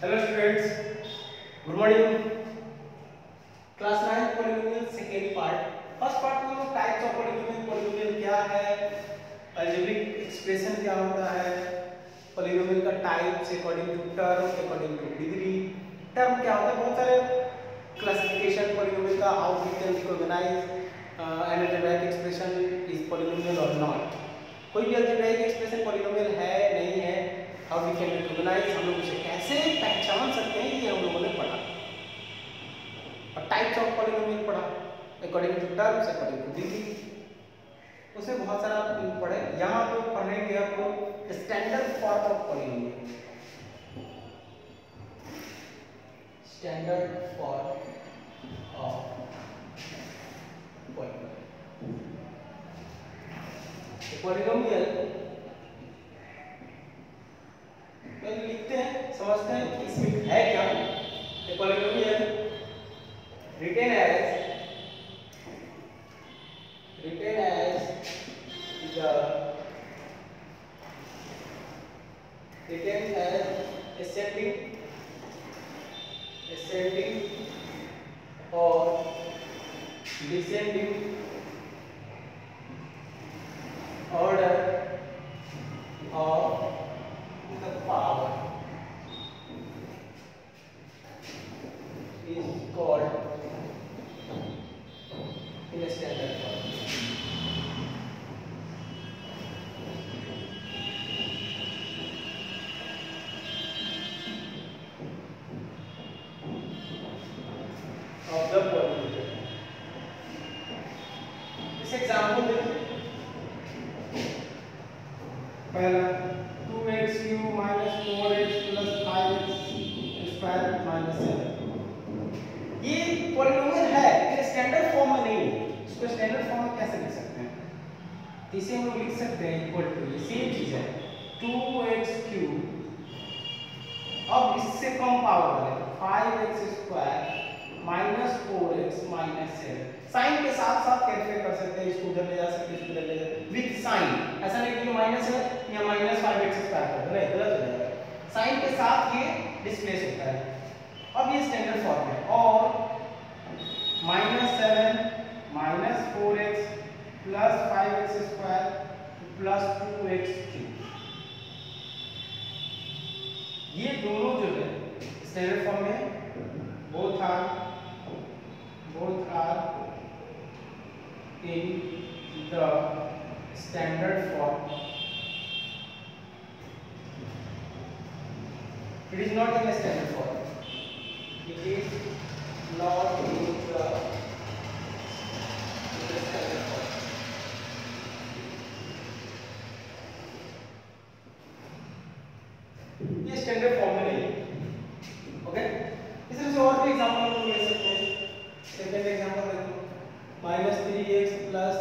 Hello students, good morning. Class 9 polynomial second part. First part में हम types of polynomial, polynomial क्या है, algebraic expression क्या होता है, पॉलिनोमियल का types according to term, according to degree. Term क्या होता है, बहुत सारे क्लासिफिकेशन पॉलिनोमियल का, how we can recognise an algebraic expression is polynomial और नॉट। कोई भी अलजेब्रिक एक्सप्रेशन पॉलिनोमियल है नहीं है, हाउ वी कैन रिकॉग्नाइज, हम लोग उसे कैसे पहचान सकते हैं, ये हम लोगों ने पढ़ा। और टाइप्स ऑफ पॉलिनोमियल पढ़ा, according to terms, according to degree, उसमें बहुत सारा पढ़े। यहाँ पे पढ़ेंगे आपको standard form of polynomial, standard form of polynomial. पहले लिखते हैं, समझते हैं कि इसमें है क्या। Polynomial written as ascending or descending order of the power is called in a standard form of the polynomial. इस एग्जांपल में पहला 2x cube minus 4x plus 5x square minus 7, ये पॉलिनोमियल है लेकिन स्टैंडर्ड फॉर्म में नहीं है। इसको स्टैंडर्ड फॉर्म में कैसे लिख सकते हैं, तो इसे हम लोग लिख सकते हैं इक्वल टू, ये सेम चीज है 2x क्यूब, अब इससे कम पावर वाले 5x square minus 4x minus 7। Sign के साथ साथ कैसे कर सकते हैं, इसको उधर ले जा सकते हैं, इसको उधर ले जा सकते हैं विद साइन। ऐसा नहीं कि ये माइनस है या माइनस 5x स्क्वायर कर दो, नहीं, गलत हो जाएगा। साइन के साथ ये डिस्प्लेस होता है। अब ये स्टैंडर्ड फॉर्म है, और minus 7 minus 4x plus 5x square plus 2x cube, ये दोनों जो है स्टैंडर्ड फॉर्म में both are in the standard form. It is not in the standard form. It is not in the standard form. ये standard form में नहीं है। Okay, इस तरह से और भी एग्जांपल हम ले सकते हैं। सेकंड एग्जांपल देखो, minus 3x plus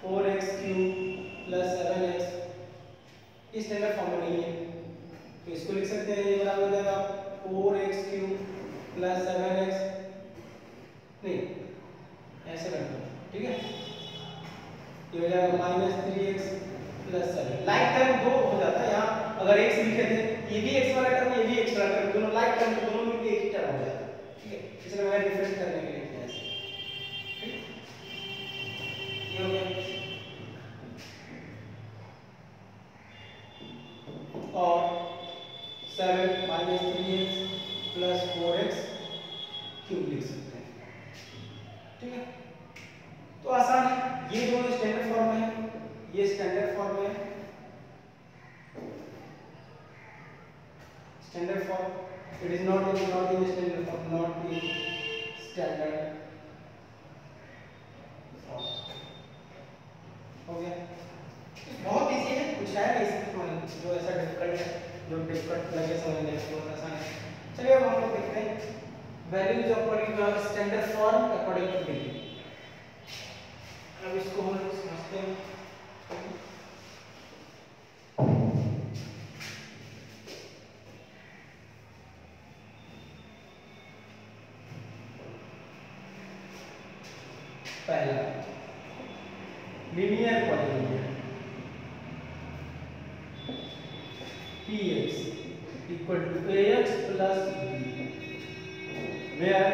4x cube plus 7x, ये स्टैंडर्ड फॉर्म में नहीं है, तो इसको लिख सकते हैं, ये बराबर हो जाएगा 4x क्यूब प्लस 7x, नहीं ऐसे कर दो, ठीक है, ये हो जाएगा minus 3x plus 7। Like term दो हो जाता है, यहाँ अगर x लिखे थे, ये भी x वाला टर्म, ये भी x वाला टर्म, दोनों लाइक टर्म, दोनों मिलके एक ही टर्म हो जाता है, ठीक है, इसलिए मैंने डिफरेंस करने के लिए किया है। ठीक, ये हो गया। और 7 minus 3x plus 4x cube लिख सकते हैं, ठीक है, तो आसान है। ये दोनों स्टैंडर्ड फॉर्म में है, ये स्टैंडर्ड फॉर्म में है, standard form. It is not in standard form, not in standard form. हो गया, बहुत इजी है, कुछ है नहीं इसमें जो ऐसा डिफिकल्ट है, जो डिफिकल्ट लगे समझने में बहुत आसान है। चलिए अब हम लोग देखते हैं values of standard form according to degree. अब इसको हम लोग समझते हैं। पहला linear polynomial px equal to ax plus b, where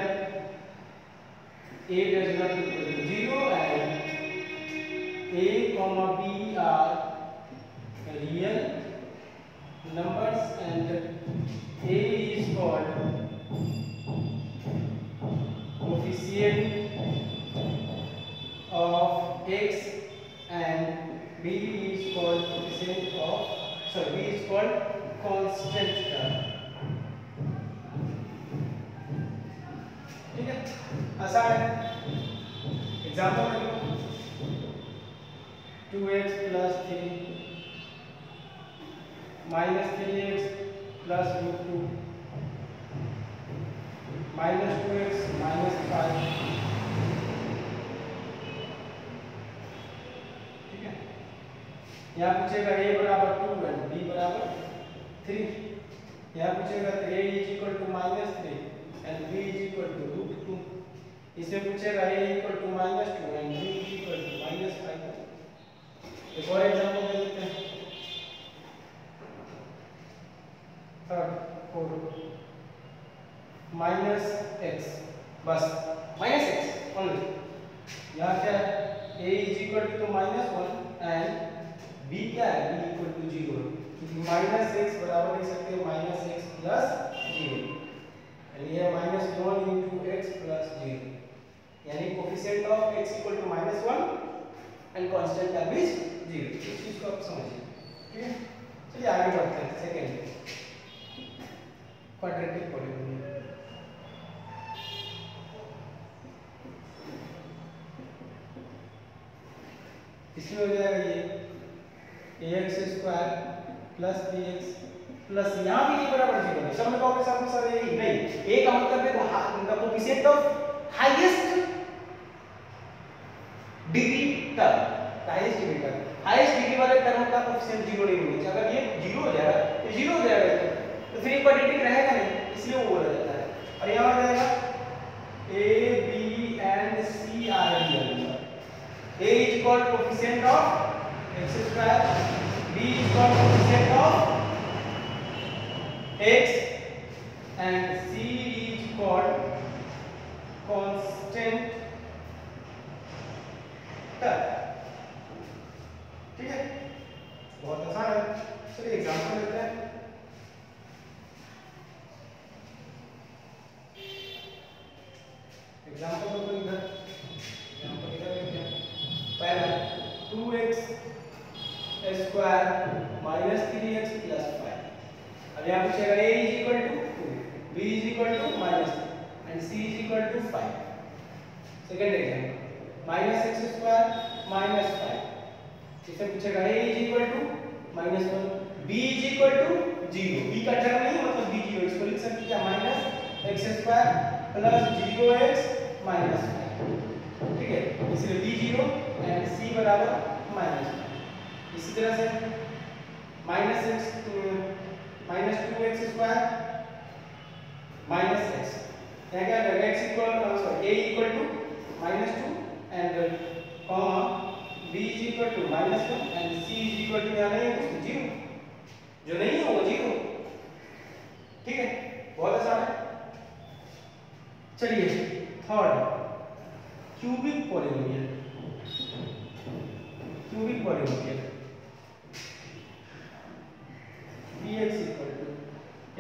a does not equal to 0 and a comma b are real numbers and a is called coefficient of x and b is called coefficient of b is called constant term. ठीक है, आसान है। Example में 2x plus 3 minus 3x plus root 2 minus 2x minus 5, ठीक है। यहाँ पूछेगा a बराबर 2 and b बराबर 3, यहाँ पूछेगा a is equal to minus 3 and b is equal to root 2, इसमें पूछेगा a equal to minus 2 and b is equal to minus 5। एक और एग्जांपल दे देते हैं, थर्ड 4 minus x, बस minus x only। यहाँ क्या है, a is equal to minus 1 and b क्या है, b equal to 0, क्योंकि minus x बराबर लिख सकते हैं minus x plus 0 and ये minus 1 into x plus 0, यानी coefficient of x equal to minus 1 and constant term is 0। इस चीज को आप समझिए, ठीक है। चलिए आगे बढ़ते हैं, सेकंड क्वाड्रेटिक पॉलिनोमियल। इसमें हो जाएगा ये ax square plus bx plus यहाँ भी ये बराबर 0 है, सब में कहोगे सब में सर यही नहीं, a का मतलब है उनका coefficient of highest degree term, highest degree term, highest degree वाले टर्म का कोफिशिएंट 0 नहीं होना चाहिए। अगर ये 0 हो जाएगा तो 0 हो जाएगा, तो फिर क्वाड्रेटिक रहेगा नहीं, इसलिए वो बोला जाता है। और यहाँ हो जाएगा a b and c are real number, a is called coefficient of x square, b is called coefficient of x and c is called constant term, ठीक है। बहुत आसान है, चलिए एग्जांपल लेते हैं। एग्जांपल को इधर लेते हैं। पहला 2x square minus 3x plus 5, अब यहाँ पूछेगा a is equal to 2, b is equal to minus 2 and c is equal to 5। Second example minus x square minus 5, इससे पूछेगा a is equal to minus 1, b is equal to 0, b का term नहीं मतलब b 0, इसको लिख सकते हैं minus x square plus 0x minus 5, ठीक है, इसलिए b 0 एंड c बराबर माइनस 5। इसी तरह से minus 2x square minus x, यहाँ क्या करेगा x equal a equal to minus 2 and comma b is equal to minus 1 and c is equal to यहाँ नहीं है 0, जो नहीं है वो 0, ठीक है। बहुत आसान है। चलिए third cubic polynomial, cubic polynomial bx equal to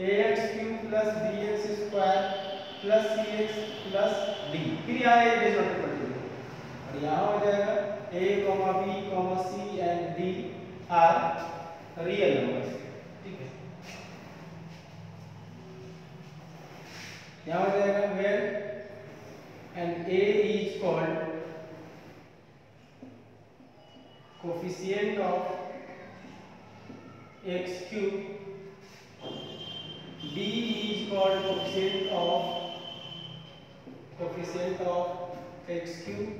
ax cube plus bx square plus cx plus d, फिर यहाँ a is not equal to, और यहाँ हो जाएगा a b c and d are real numbers, ठीक है। यहाँ हो जाएगा where and a is called coefficient of x cube, b is called coefficient of x cube,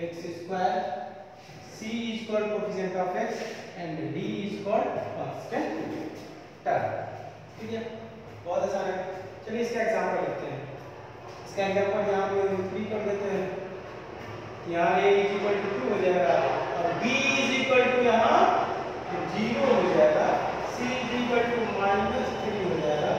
x square, c is called coefficient of x and d is called constant term, ठीक है। बहुत आसान है। चलिए इसका एग्जांपल लेते हैं। इसका एग्जांपल यहाँ पे 3 कर देते हैं, यहाँ a is equal to 2 हो जाएगा और b is equal to यहाँ 0 हो जाएगा, c is equal to -3 हो जाएगा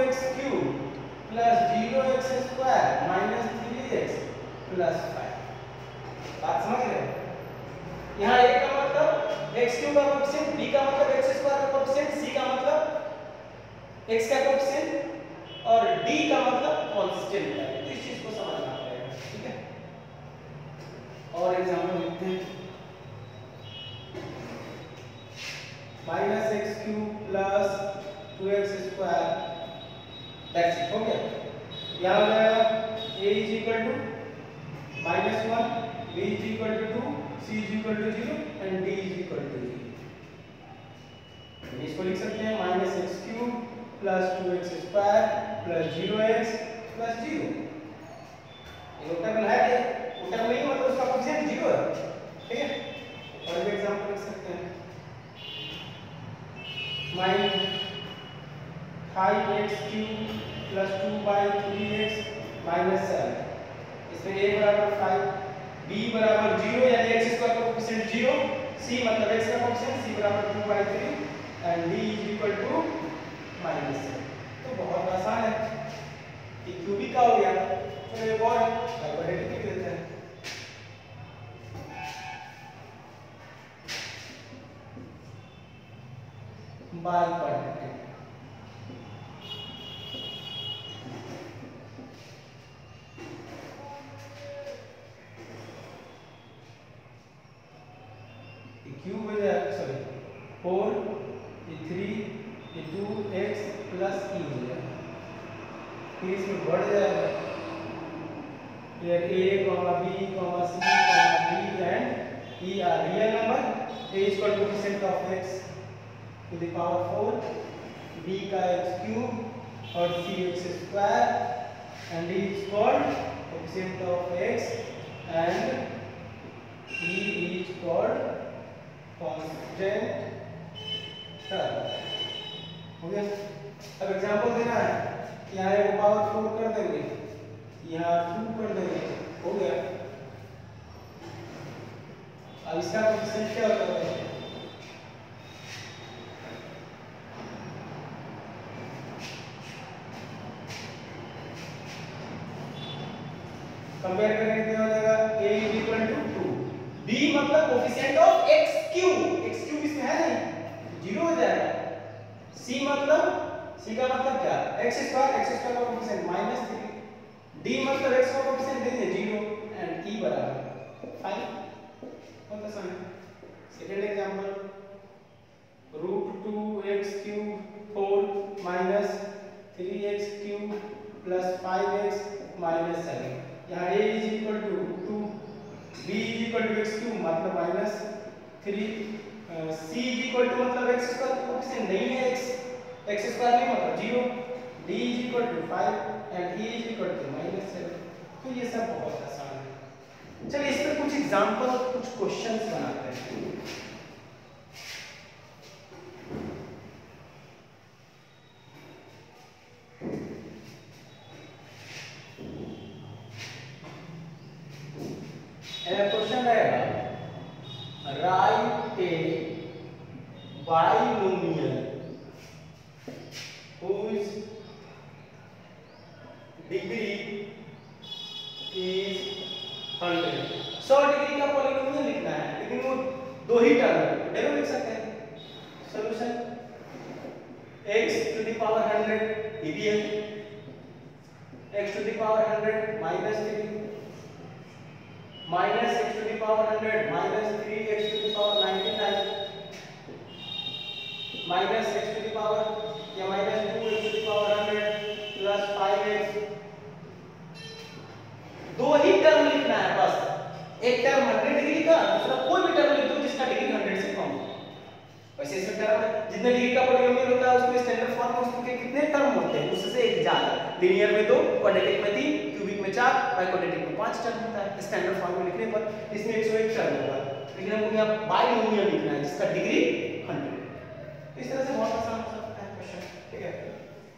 x cube plus 0x square minus 3x plus 5। बात समझ रहे हैं? यहाँ a का मतलब x क्यूब का कोएफिशिएंट, b का मतलब x स्क्वायर का कोएफिशिएंट, c का मतलब x का कोएफिशिएंट और d का मतलब कांस्टेंट है। तो इस चीज को समझना पड़ेगा, ठीक है? और एग्जांपल लिखते हैं। Minus x cube plus 2x square, that's it, हो गया। यहाँ हो जाएगा a is equal to -1, b is equal to 2, c is equal to 0 and d is equal to 0। इसको लिख सकते हैं minus x cube plus 2x square plus 0x plus 0। ये टर्म है, ये टर्म नहीं मतलब उसका कोएफिशिएंट 0 है, ठीक है? और एक एग्जांपल लिख सकते हैं -5x cube plus 2/3x minus 7। इसमें a बराबर 5, b बराबर 0 यानी x स्क्वायर का कोएफिशिएंट 0, c मतलब x का कोएफिशिएंट, c बराबर 2/3 and d is equal to -7। तो बहुत आसान है कि क्यूबिक का हो गया। चलो एक और क्वाड्रेटिक लिख देते हैं। बाय क्वाड्रेटिक, क्यूब हो जाएगा, सॉरी 4, ये 3, ये 2x प्लस e हो जाएगा। फिर इसमें बढ़ जाएगा here a, b, c, d and e are real number। a is equal to coefficient of x to the power 4, b का x cube और c x square and d is called coefficient of x and e is called constant term। हो गया। अब example देना है, यहाँ एक power 4 कर देंगे, यहाँ 2 कर देंगे, हो गया। अब इसका कोएफिशिएंट क्या होगा? कंपेयर करेंगे क्या हो जाएगा? a is equal to 2, b मतलब कोएफिशिएंट ऑफ x क्यूब इसमें है नहीं, 0 हो जाएगा। c का मतलब क्या? x स्क्वायर का कोएफिशिएंट -3, d मतलब x का कोएफिशिएंट दे दिए 0 एंड e बराबर 5। बहुत आसान है। Second example √2x cube 4 minus 3x cube plus 5x minus 7। यहाँ a is equal to 2, b is equal to x cube मतलब -3, c इज इक्वल टू मतलब x स्क्वायर का कोएफिशिएंट नहीं है, x स्क्वायर नहीं मतलब 0, d is equal to 5 and e is equal to -7। तो ये सब बहुत आसान है। चलिए इस पर कुछ एग्जांपल और कुछ क्वेश्चंस बनाते हैं। क्वेश्चन रहेगा right A binomial whose degree is 100। 100 degree का पॉलिनोमियल लिखना है, लेकिन वो दो ही टर्म है, डेरिवेटिव लिख सकते हैं। Solution x to the power 100 ये भी है, x to the power 100 minus 3 minus x to the power 100 minus 3x to the power 99 minus x to the power या minus 2x to the power 100 plus 5x। दो ही term लिखना है बस, एक term 100 degree का, दूसरा कोई भी टर्म लिख दो जिसका डिग्री 100 से कम हो। वैसे इसमें टर्म जितने डिग्री का पॉलिनोमियल होता है उसमें स्टैंडर्ड फॉर्म में उसके कितने टर्म होते हैं, उससे एक ज्यादा। लीनियर में 2, क्वाड्रेटिक में 3, क्यूबिक में 4, बाइक्वाड्रेटिक में 5 टर्म होता है स्टैंडर्ड फॉर्म में लिखने पर। इसमें 101 टर्म होगा, लेकिन हमको यहाँ बाइनोमियल लिखना है जिसका डिग्री 100। इस तरह से बहुत आसान हो सकता है क्वेश्चन, ठीक है?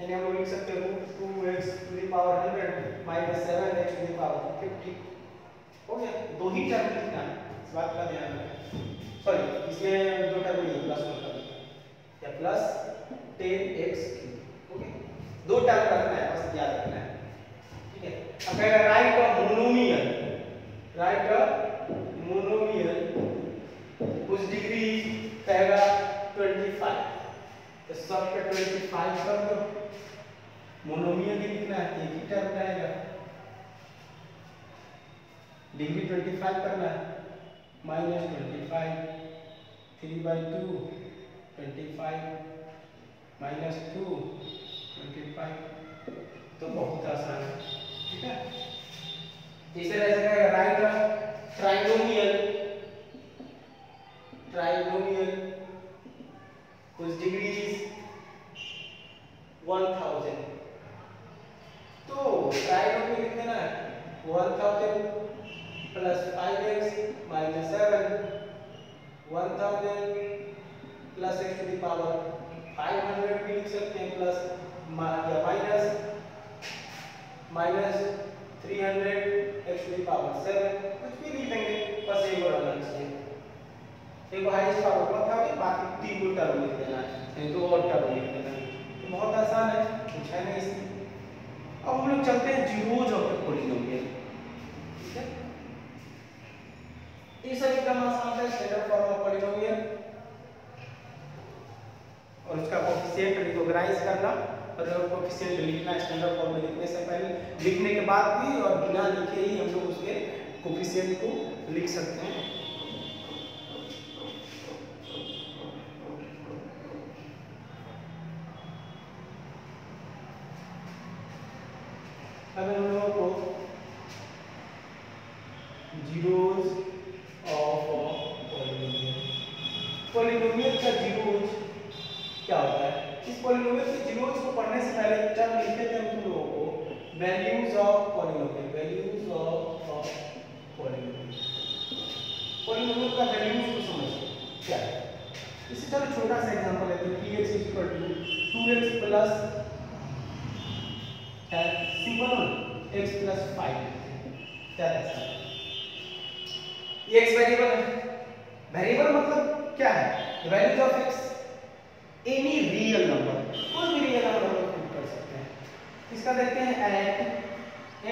यानी हम लोग लिख सकते हैं 2x to the power 100 minus 7x to the power 50। हो गया। दो ही टर्म लिखना है, इस बात का ध्यान रखें। सॉरी, इसमें दो टर्म नहीं है, प्लस 1 टर्म या प्लस 10x क्यूब। ओके, दो टर्म रखना है, बस याद रखना है, ठीक है। अब कहेगा राइट अ मोनोमियल, राइट अ मोनोमियल उस डिग्री कहेगा 25, तो सब का 25 कर दो, मोनोमियल ही लिखना है, एक ही टर्म रहेगा, डिग्री 25 करना है, -25 3/2 25 -2 25, तो बहुत आसान है, ठीक है। इसे ऐसे write trinomial, trinomial whose degree is 1000, तो ट्राइनोमियल लिख देना 1000 plus 5x minus 7, 1000 plus x to the power 500 भी लिख सकते हैं, plus minus 300 x to the power 7, कुछ भी लिख देंगे, बस एक और अलग से एक हाईएस्ट पावर का था, बाकी तीन को टर्म लिख देना है, नहीं तो और टर्म लिख देना है, तो बहुत आसान है, कुछ है नहीं इसमें। अब हम लोग चलते हैं जीरोज ऑफ द पॉलिनोमियल, ठीक है। ये सब एकदम आसान है, स्टैंडर्ड फॉर्म ऑफ पॉलिनोमियल और उसका कोएफिशिएंट रिकॉग्नाइज करना और कोएफिशिएंट लिखना स्टैंडर्ड फॉर्म में लिखने से पहले, लिखने के बाद भी और बिना लिखे ही हम लोग उसके कोएफिशिएंट को लिख सकते हैं। अब हम लोगों को जीरोज ऑफ पॉलिनोमियल का जीरोज क्या होता है, इस पॉलिनोमियल के जीरोज को पढ़ने से पहले टर्म लिखे थे हम तुम लोगों को, values of polynomial, values of polynomial, polynomial का वैल्यूज को समझो क्या है। इसे चलो छोटा सा एग्जांपल लेते हैं, px 2x प्लस है सिंपल x प्लस 5, क्या है ये x वेरिएबल है, वेरिएबल मतलब क्या है, values of x any real number, कोई भी रियल नंबर हम लोग पुट कर सकते हैं। इसका देखते हैं एट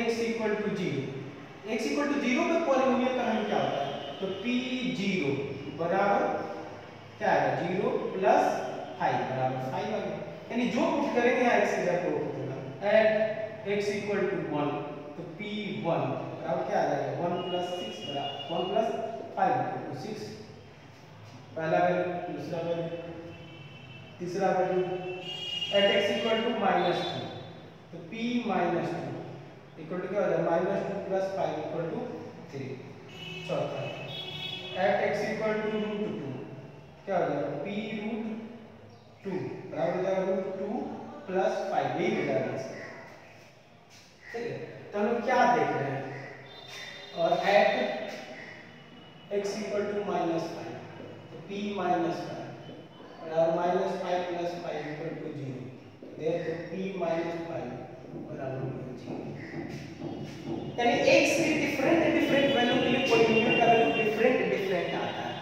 x = 0, x = 0 पे पॉलिनोमियल का हम क्या होता है, तो p0 बराबर क्या आएगा 0 प्लस 5 बराबर 5 आ गया, यानी जो पुट करेंगे यहाँ x की जगह को पुट करना, एट x = 1 तो p1 बराबर क्या आ जाएगा 1 + 6 बराबर 1 + 5 = 6, पहला वैल्यू, दूसरा वैल्यू, तीसरा वैल्यू, एट x = -2 तो p - 2 इक्वल टू क्या हो जाएगा -2 + 5 = 3, चौथा एट x = √2 क्या हो जाएगा p√2 बराबर हो जाएगा √2 + 5, यही हो जाएगा, ठीक है। तो हम लोग क्या देख रहे हैं, और एट x = -5 तो p - 5 और -5 + 5 = 0, therefore p - 5 बराबर 0, यानी x के डिफरेंट वैल्यू के लिए पॉलिनोमियल का वैल्यू डिफरेंट आता है,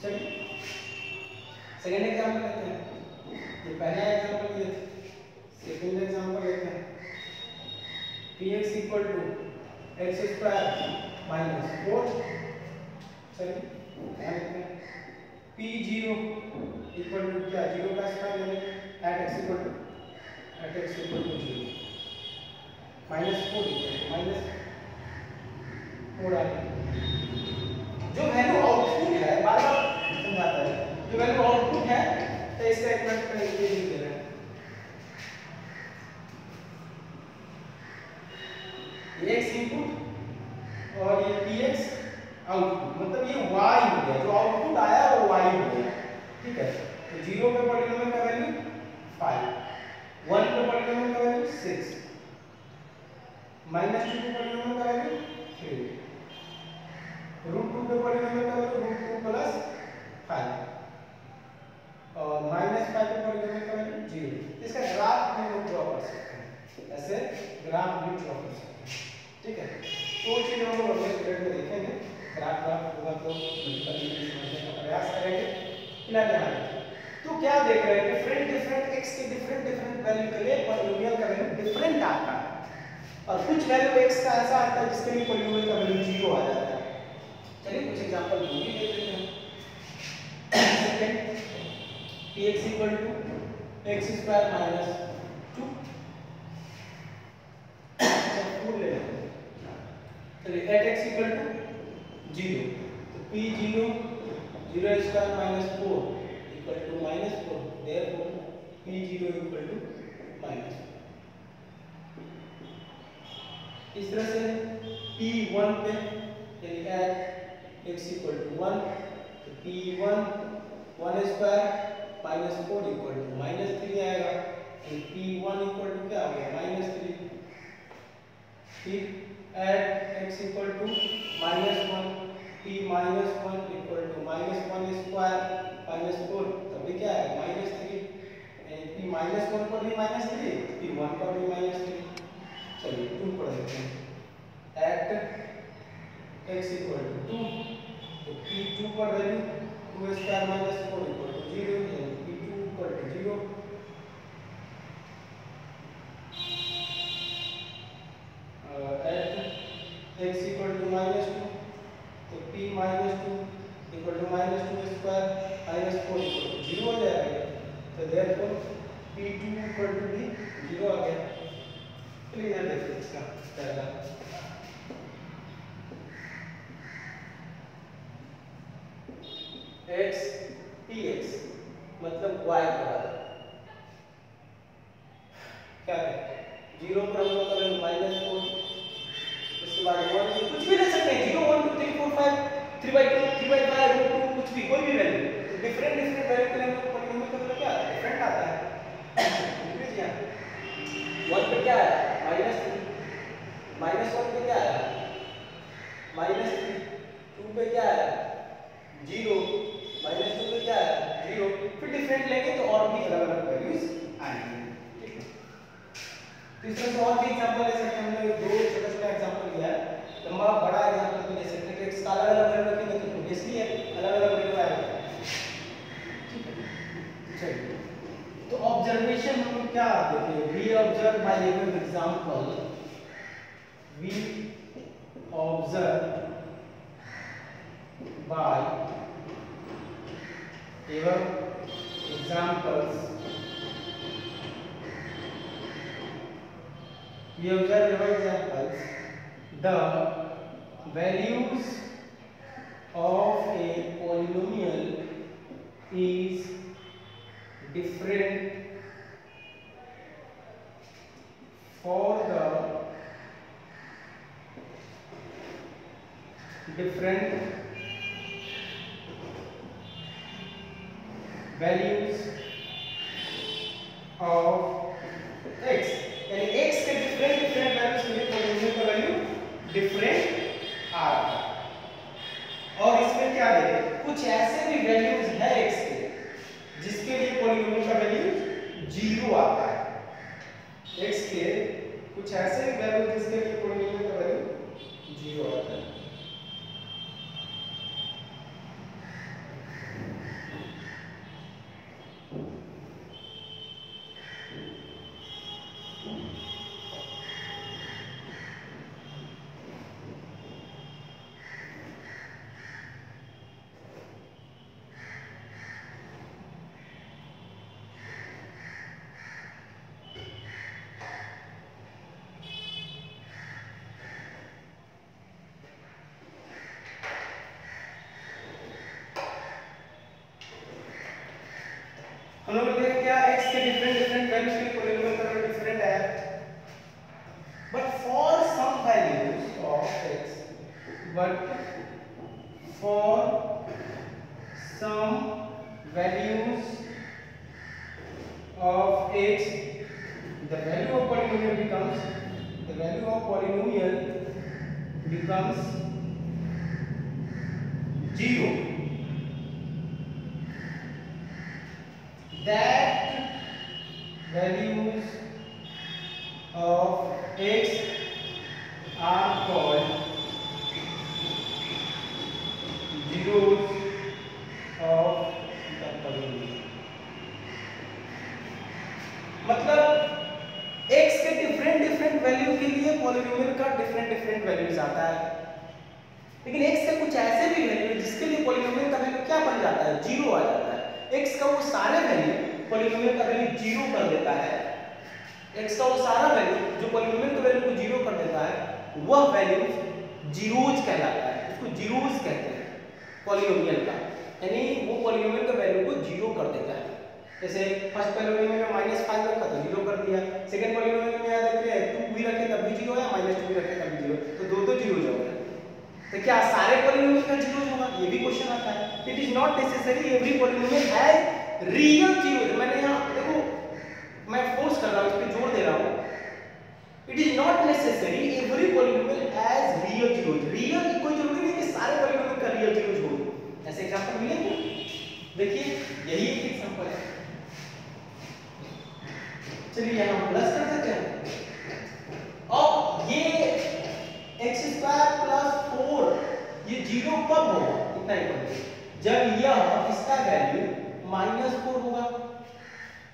चलिए सेकंड एग्जांपल लेते हैं, ये पहला एग्जांपल ये था, सेकंड एग्जांपल लेते हैं, px = x² - 4, चलिए ध्यान रखते हैं, p0 = क्या 0 का स्क्वायर यानी एट x = 0 -4 -4 आ गया, जो वैल्यू आउटपुट है बार बार समझाता है, जो वैल्यू आउटपुट है तो इस स्टेटमेंट में ये लिख दे रहे हैं, ये x इनपुट और ये px आउटपुट, मतलब ये y हो गया, जो आउटपुट आया वो y हो गया, ठीक है। तो 0 पे पॉलिनोमियल का वैल्यू 5, 1 पे पॉलिनोमियल का वैल्यू 6, -2 पे पॉलिनोमियल का वैल्यू 3, √2 पे पॉलिनोमियल का वैल्यू √2 + 5 और -5 पे पॉलिनोमियल का वैल्यू 0। इसका ग्राफ हम लोग ड्रॉ कर सकते हैं, ऐसे ग्राफ भी ड्रॉ कर सकते हैं, ठीक है। तो चीज हम लोग अगले स्लाइड में देखेंगे, ग्राफ होगा तो समझने का प्रयास करेंगे, फिलहाल यहाँ तो क्या देख रहे हैं, डिफरेंट डिफरेंट x के डिफरेंट डिफरेंट वैल्यू के लिए पॉलिनोमियल का वैल्यू डिफरेंट आता है, और कुछ वैल्यू x का ऐसा आता है जिसके लिए पॉलिनोमियल का वैल्यू 0 आ जाता है। चलिए कुछ एग्जांपल भी ले लेते हैं। Second px = x square minus 2, full ले लेते हैं। चलिए at x = 0, तो p0 0 square minus 4 = -4, therefore p0 = -4। इस तरह से p1 पे यानी at x = 1, तो p1 1 स्क्वायर माइनस 4 = -3 आएगा, तो p1 = क्या हो गया -3। फिर at x = -1, p -1 = -1 square minus 4, तब भी क्या है -3, यानी p -1 पर भी -3, p1 पर भी -3। चलिए 2 पढ़ लेते हैं। at x = 2, तो p2 पर वैल्यू 2 स्क्वायर माइनस 4 = 0, यानी p2 = 0। at x = -2, तो p -2 = -2 स्क्वायर माइनस 4 = 0 हो जाएगा, तो therefore p2 = भी 0 आ गया। क्लियर देखिए इसका पहला x px मतलब y बराबर क्या है 0 पर हम लोग करेंगे -4, उसके बाद 1 कुछ भी ले सकते हैं, 0 1 2 3 4 5 3/2 3/5 √2 कुछ भी कोई भी वैल्यू, तो डिफरेंट डिफरेंट वैल्यू के लिए हम लोग पॉलिनोमियल का वैल्यू क्या आता है, डिफरेंट आता है। इंक्रीज यहाँ 1 पे क्या है -3, -1 पे क्या है -3, 2 पे क्या है 0, -2 पे क्या है 0, फिर डिफरेंट लेंगे तो और भी अलग अलग वैल्यूज आएंगे। ठीक है, तो इस तरह से और भी एग्जांपल ले सकते हैं। हमने दो छोटा छोटा एग्जांपल लिया है, लंबा बड़ा एग्जांपल भी ले सकते हैं। x का अलग अलग वैल्यू रखेंगे तो ऑब्वियसली अलग अलग वैल्यू आएगा। ठीक है, चलिए तो ऑब्जर्वेशन हम लोग क्या देखें, we observe by giving example, we observe by given examples, we observe given examples, the values of a polynomial is different for the different values of x, यानी x के डिफरेंट डिफरेंट वैल्यूज के लिए polynomial का value different आ रहा है। और इसमें क्या देखें, कुछ ऐसे भी वैल्यूज है x के जिसके लिए पॉलिनोमियल का वैल्यू 0 आता है। x के कुछ ऐसे भी वैल्यूज जिसके लिए पॉलिनोमियल का वैल्यू 0 आता है। हम लोग देखें क्या x के डिफरेंट डिफरेंट वैल्यूज के पॉलिनोमियल का वैल्यू डिफरेंट है, but for some values of x, but for some values of x the value of polynomial becomes 0, that values of x are called zeros of the polynomial। Value के लिए polynomial का different values आता है, लेकिन x का कुछ ऐसे भी वैल्यू है जिसके लिए पॉलिनोमियल का वैल्यू क्या बन जाता है, जीरो आ जाता है। x का वो सारे वैल्यू पॉलिनोमियल का वैल्यू जीरो कर देता है। x का वो सारा वैल्यू जो पॉलिनोमियल के वैल्यू को जीरो कर देता है वह वैल्यू जीरोज कहलाता है, उसको जीरोज कहते हैं पॉलिनोमियल का, यानी वो पॉलिनोमियल का वैल्यू को जीरो कर देता है। जैसे फर्स्ट पॉलिनोमियल में -5 रखा तो जीरो कर दिया, सेकंड पॉलिनोमियल में याद रखिए 2 भी रखे तब भी जीरो है, -2 भी रखे तब भी जीरो, तो दो जीरो हो गए। तो क्या सारे पॉलिनोमियल का जीरो होगा, ये भी क्वेश्चन आता है। It is not necessary every polynomial has real zero. मैंने यहां देखो मैं फोर्स कर रहा हूं, इस पे जोर दे रहा हूं, it is not necessary every polynomial has real zero. Real कोई जरूरी नहीं कि सारे पॉलिनोमियल का रियल जीरो हो। ऐसे एग्जांपल मिलेंगे, देखिए यही एक एग्जांपल है। चलिए यहां प्लस कर देते हैं। अब ये x² + 4 ये जीरो कब होगा, इतना ही पढ़िए, जब यह इसका वैल्यू -4 होगा।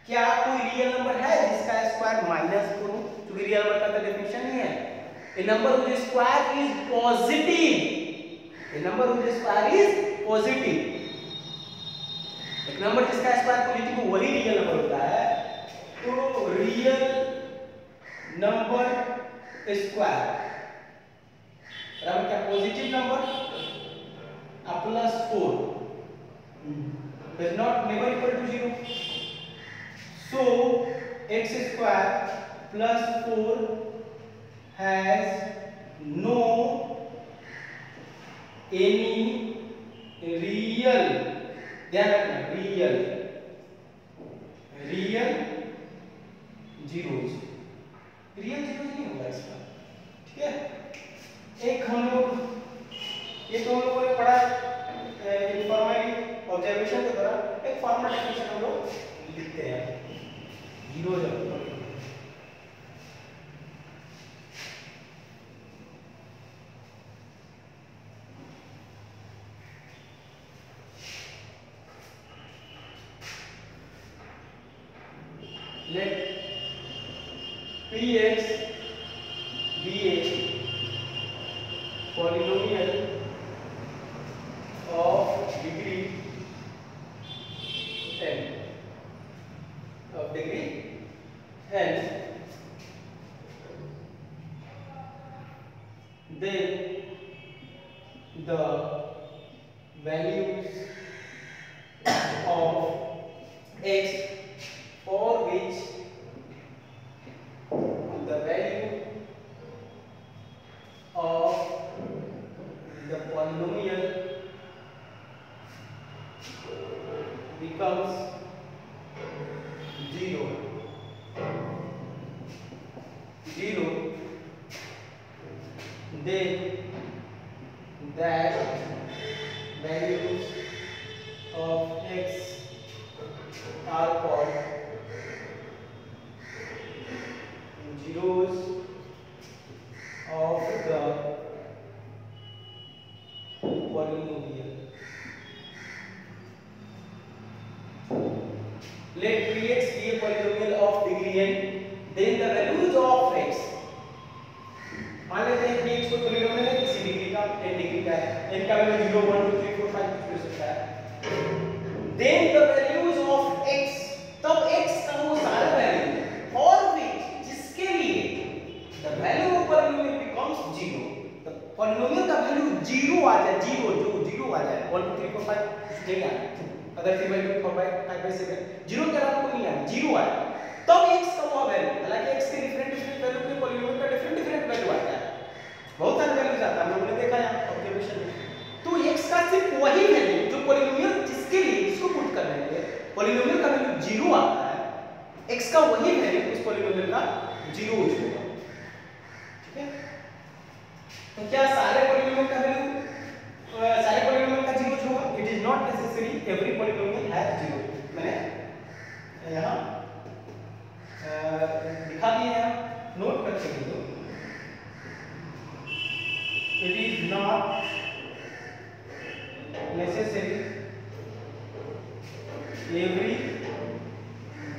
क्या कोई रियल नंबर है जिसका स्क्वायर -4 हो? क्योंकि रियल नंबर का तो डेफिनेशन नहीं है, a number whose square is positive, a number whose square is positive, एक नंबर जिसका स्क्वायर पॉजिटिव हो वही रियल नंबर होता है। तो रियल नंबर स्क्वायर बराबर क्या, positive number +4 does not never equal to 0. So x² + 4 has no any real, ध्यान रखना, रियल जीरोज, रियल जीरोज नहीं होगा इसका, ठीक है। एक हम लोग ये तो हम लोगों ने पढ़ा इनफॉर्मली ऑब्जर्वेशन के द्वारा, एक फॉर्मल डेफिनेशन हम लोग लिखते हैं zeros. let px be a polynomial of degree n, then the values of x for which the value of the polynomial becomes 0, then that values of x are called zeros of the polynomial. Let Px be a polynomial of degree n, then the values of x, मान लेते हैं Px कोई polynomial है किसी degree का, n degree का है, n का वैल्यू 0 1 2 3 4 5 कुछ हो सकता है, then the values of x, तब x का वो सारा वैल्यू और which जिसके लिए the value of polynomial becomes 0, the polynomial का वैल्यू 0 आ जाए, 0 आ जाए, 1 2 3 4 5 कुछ नहीं आना, अगर 3 by 2 4 by 5 by 7 0 के अलावा कोई नहीं आना, 0 आए, तब x का वो वैल्यू, हालांकि x के डिफरेंट वैल्यू पे पॉलिनोमियल का डिफरेंट वैल्यू आता है, बहुत सारे वैल्यूज आता है, हम लोगों ने देखा है ऑब्जर्वेशन में। तो x का सिर्फ वही वैल्यू जो पॉलिनोमियल जिसके लिए इसको पुट करने पे पॉलिनोमियल का वैल्यू 0 आता है, x का वही वैल्यू उस पॉलिनोमियल का 0 हो जाएगा, ठीक है। तो क्या सारे पॉलिनोमियल का वैल्यू सारे पॉलिनोमियल का 0 होगा? It is not necessary every polynomial has 0। मैंने यहां दिखा दिया है, नोट करके दो। It is not necessary every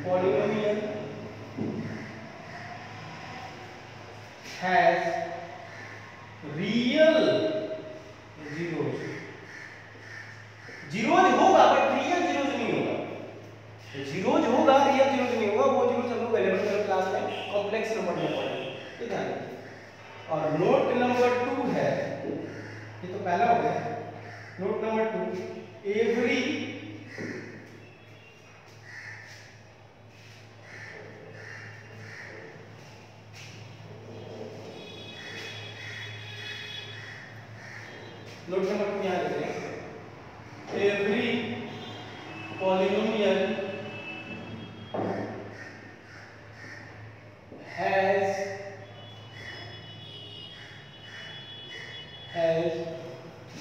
polynomial has real zeros, zeros होगा बट रियल जीरोज नहीं होगा, जीरोज होगा रियल जीरोज नहीं होगा, वो जीरोज हम लोग एलिमेंट्री क्लास में कॉम्प्लेक्स नंबर में पढ़ेंगे, ठीक है। और नोट नंबर 2 है, ये तो पहला हो गया, note number 2, every note number 2 यहाँ लिख रहे हैं, every polynomial has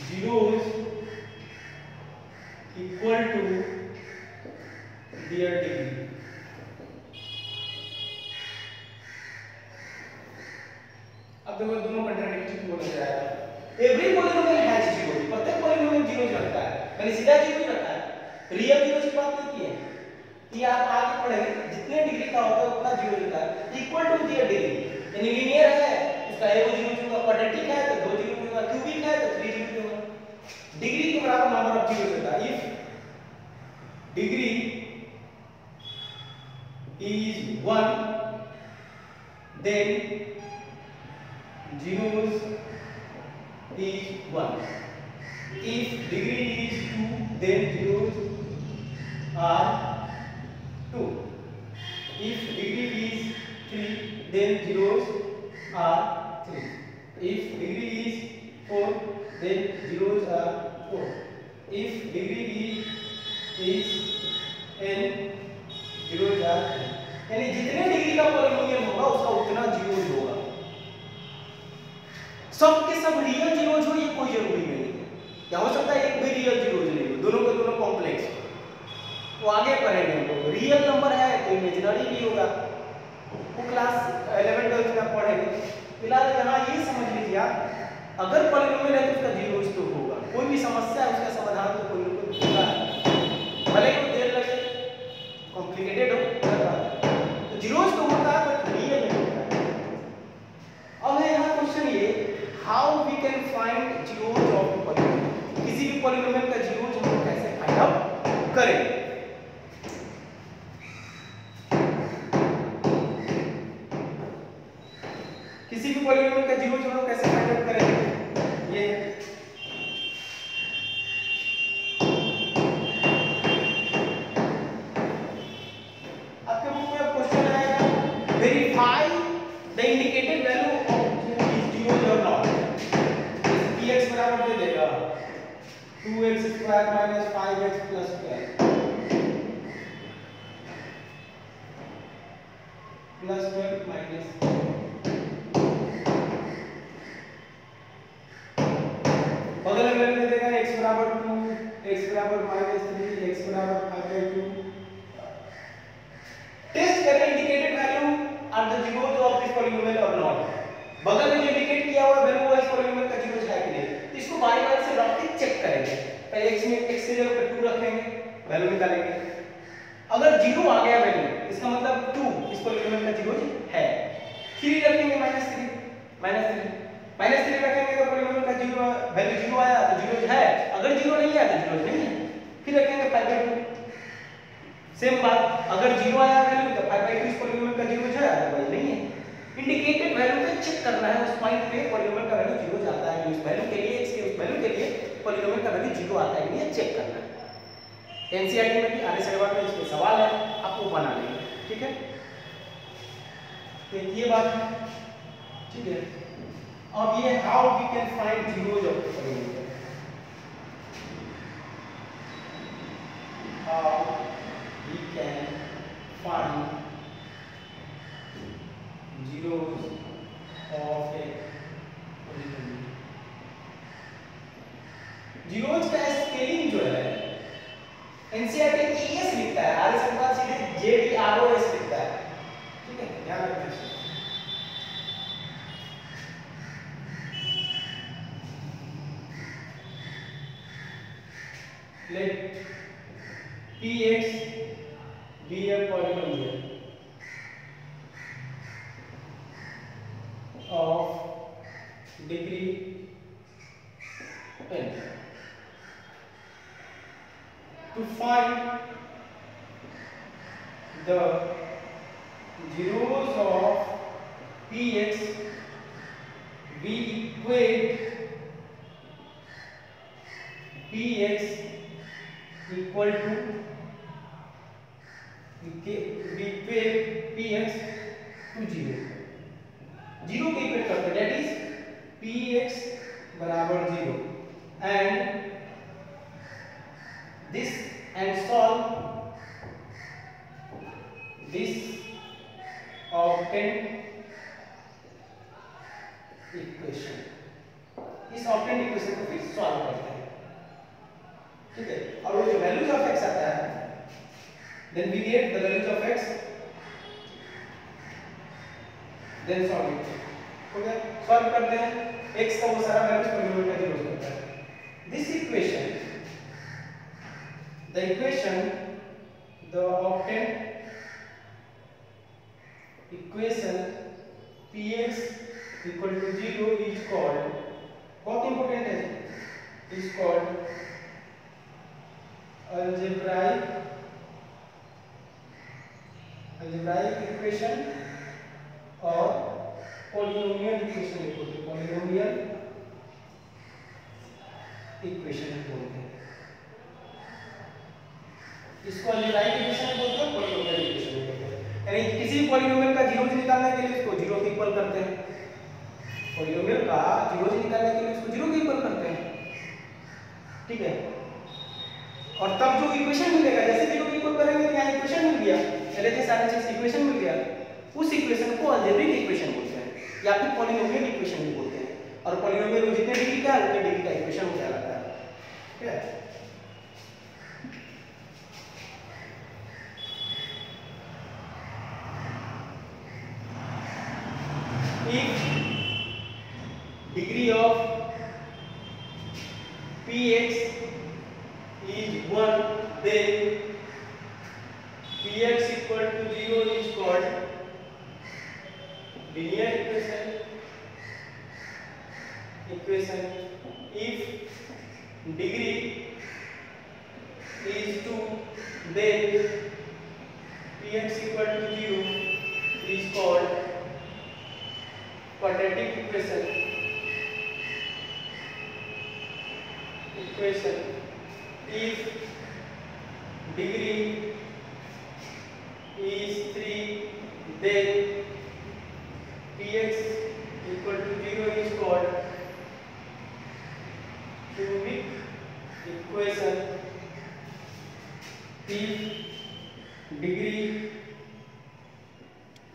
zeros equal to their degree। अब देखो दोनों कंट्राडिक्टिंग बोला जा रहा है। एवरी पॉलिनोमियल हैज जीरोस, प्रत्येक पॉलिनोमियल जीरोस रखता है, मैंने सीधा जीरो ही रखा है, रियल जीरोस की बात नहीं की है। ये आप आगे पढ़ेंगे, जितने डिग्री का होता है उतना जीरो होता है, इक्वल टू दियर डिग्री, यानी लीनियर है उसका एक जीरो होगा, क्वाड्रेटिक है तो 2 जीरो होगा, क्यूबिक है तो 3 जीरो होगा, डिग्री के बराबर नंबर ऑफ जीरोस होता है। If degree is 1 then zeros is 1, if degree is 2 then zeros are 2, if degree is 3 then zeros are 3, if degree is 4 then zeros are 4, if degree is n zeros are n, यानी जितने degree का polynomial होगा उसका उतना zeros होगा। सब के सब रियल जीरोज हो ये कोई जरूरी नहीं है, क्या हो सकता है एक भी रियल जीरोज नहीं हो, दोनों के दोनों कॉम्प्लेक्स हो, वो आगे पढ़ेंगे हम लोग। रियल नंबर है तो इमेजिनरी भी होगा, वो क्लास 11 12 में पढ़ेंगे। फिलहाल यहाँ ये समझ लीजिए आप, अगर पॉलिनोमियल है तो उसका जीरोज तो होगा, कोई भी समस्या है उसका समाधान तो कोई ना कोई होगा, भले ही देर लगे, कॉम्प्लिकेटेड हो, तो जीरोज तो होता है बट रियल नहीं होता है। अब है यहाँ क्वेश्चन ये, how we can find zeros of polynomial, किसी भी पॉलिनोमियल का जीरोज हम कैसे फाइंड आउट करें। किसी भी पॉलिनोमियल का जीरोज हम लोग कैसे फाइंड आउट करेंगे, ये आपके बुक में क्वेश्चन आएगा, verify the indicated value of zeros और नॉट, px बराबर दे देगा 2x square minus 5x plus 12 minus बगल में दे देगा x बराबर 2, x बराबर -3, x बराबर 5/2। टेस्ट करें indicated value are the zeros of this polynomial और नॉट, बगल में जो इंडिकेट किया हुआ वैल्यू वो इस पॉलिनोमियल का जीरोज है कि नहीं, तो इसको बारी-बारी से रख के चेक करेंगे। पहले x में x की जगह पे 2 रखेंगे, वैल्यू निकालेंगे, अगर 0 आ गया वैल्यू इसका मतलब 2 इस पॉलिनोमियल का जीरोज है। 3 रखेंगे -3 रखेंगे तो पॉलिनोमियल का जीरो वैल्यू 0 आया तो जीरोज है, अगर 0 नहीं आया तो जीरोज नहीं है। फिर रखेंगे 5/2, सेम बात, अगर 0 आया वैल्यू तो 5/2 इस पॉलिनोमियल का जीरोज है, अदरवाइज नहीं है। इंडिकेटेड वैल्यू पे चेक करना है, उस पॉइंट पे पॉलिनोमियल का वैल्यू 0 जाता है कि उस वैल्यू के लिए x के उस वैल्यू के लिए पॉलिनोमियल का वैल्यू 0 आता है कि नहीं, चेक करना है। एनसीईआरटी में भी आधे से बाद में इस पे सवाल है, आप वो बना लेंगे, ठीक है। तो ये बात है, ठीक है। अब ये how we can find zeros of the polynomial, how we can find zeros of a polynomial। Zeros का स्पेलिंग जो है एनसीईआरटी एस लिखता है, आर एस के बाद सीधे जेडीआरओएस लिखता है, ठीक है, ध्यान रखना। let px be a polynomial of degree n. To find the zeros of px, we equate px equal to px to 0 0 के इक्वेट करते हैं, दैट इज px बराबर 0 and this and solve this octant equation. इस octant equation को फिर solve करते हैं, ठीक है। और वो जो वैल्यूज ऑफ x आता है, then we get the values of x, then solve it. हो गया, सॉल्व करते हैं, x का वो सारा वैल्यूज पॉलिनोमियल का यूज करता है। This equation, the equation, the octant equation px equal to 0 is called, बहुत इंपॉर्टेंट है, is called algebraic इक्वेशन और पॉलिनोमियल इक्वेशन बोलते हैं, पॉलिनोमियल इक्वेशन बोलते हैं। इसको अलजेब्राइक इक्वेशन बोलते हैं, पॉलिनोमियल इक्वेशन बोलते हैं। यानी किसी पॉलिनोमियल का जीरोज निकालने के लिए इसको जीरो के इक्वल करते हैं, पॉलिनोमियल का जीरोज निकालने के लिए इसको जीरो के इक्वल करते हैं, ठीक है। और तब जो इक्वेशन मिलेगा, जैसे जीरो के इक्वल करेंगे तो यहाँ इक्वेशन मिल गया, पहले के सारे चीज इक्वेशन मिल गया, उस इक्वेशन को अलजेब्रिक इक्वेशन बोलते हैं या फिर पॉलिनोमियल इक्वेशन भी बोलते हैं। और पॉलिनोमियल में जितने डिग्री का है उतने डिग्री का इक्वेशन हो जाता है, ठीक है। If degree of px is 1, then px equal to 0 is called linear equation. If degree is 2, then px equal to 0 is called quadratic equation. If degree is 3, then px equal to 0 is called cubic equation. If degree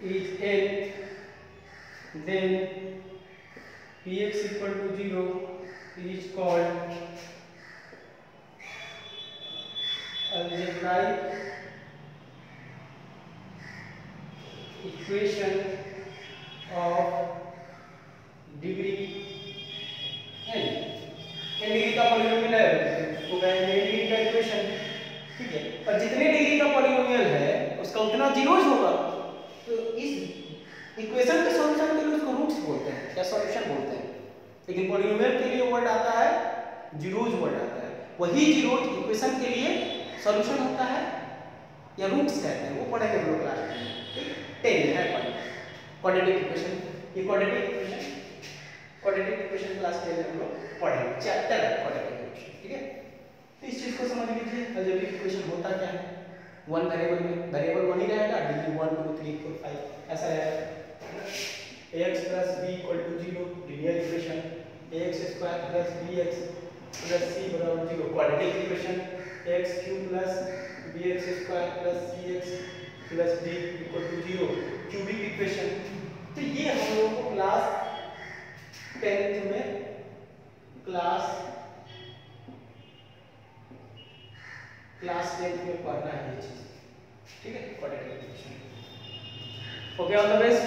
is n, then px equal to 0 is called algebraic equation of degree n. n degree का polynomial है तो n degree का equation, ठीक है। और जितने degree का polynomial है उसका उतना जीरोज होगा, तो इस इक्वेशन के सॉल्यूशन के लिए उसको रूट्स बोलते हैं या सॉल्यूशन बोलते हैं। लेकिन पॉलिनोमियल के लिए वर्ड आता है जीरोज वर्ड आता है, वही जीरोज इक्वेशन के लिए सॉल्यूशन होता है या रूट्स कहते हैं, वो पढ़ेंगे हम लोग क्लास में, ठीक। 10 है क्वाड्रेटिक इक्वेशन, ये क्वाड्रेटिक इक्वेशन क्लास 10 में हम लोग पढ़ेंगे, चैप्टर क्वाड्रेटिक इक्वेशन, ठीक है। तो इस चीज को समझ लीजिए, अलजेब्रिक इक्वेशन होता क्या है। वन वेरिएबल में वेरिएबल वन ही रहेगा, डिग्री 1 2 3 4 5 ऐसा रहेगा। ax plus b equal to 0 linear equation, ax square plus bx plus c बराबर 0 quadratic equation, x cube plus bx square plus cx plus d equal to 0 cubic equation। तो ये हम लोगों को class 10th में पढ़ना है ये चीज, ठीक है। Quadratic equation, okay, all the best.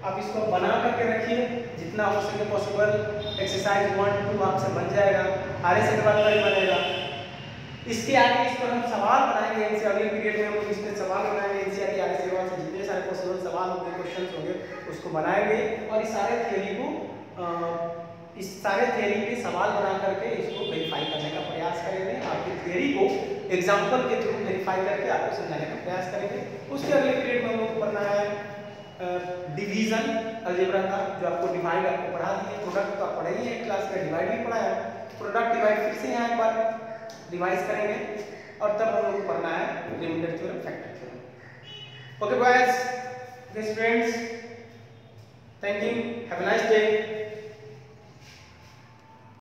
आप इसको बना करके रखिए, जितना हो सके पॉसिबल। एक्सरसाइज 1 2 आपसे बन जाएगा, आरे से बाद नहीं बनेगा। इसके आगे इस पर हम सवाल बनाएंगे, इनसे अगले पीरियड में हम लोग इस पे सवाल बनाएंगे, एनसीईआरटी आगे से जितने सारे पॉसिबल सवाल होंगे, क्वेश्चंस होंगे, उसको बनाएंगे और इस सारे थ्योरी को इस सारे थ्योरी पे सवाल बना करके इसको वेरीफाई करने का प्रयास करेंगे। आपकी थ्योरी को एग्जाम्पल के थ्रू वेरीफाई करके आपको समझाने का प्रयास करेंगे। उसके अगले पीरियड में हम लोग को पढ़ना है डिवीजन अलजेब्रा का, जो आपको डिवाइड आपको पढ़ा दिए, प्रोडक्ट तो आप पढ़े ही है क्लास का, डिवाइड भी पढ़ा है। प्रोडक्ट डिवाइड फिर से यहाँ एक बार रिवाइज करेंगे और तब हम लोग को पढ़ना है reminder theorem, factor theorem. Okay boys, friends, thank you, have a nice day.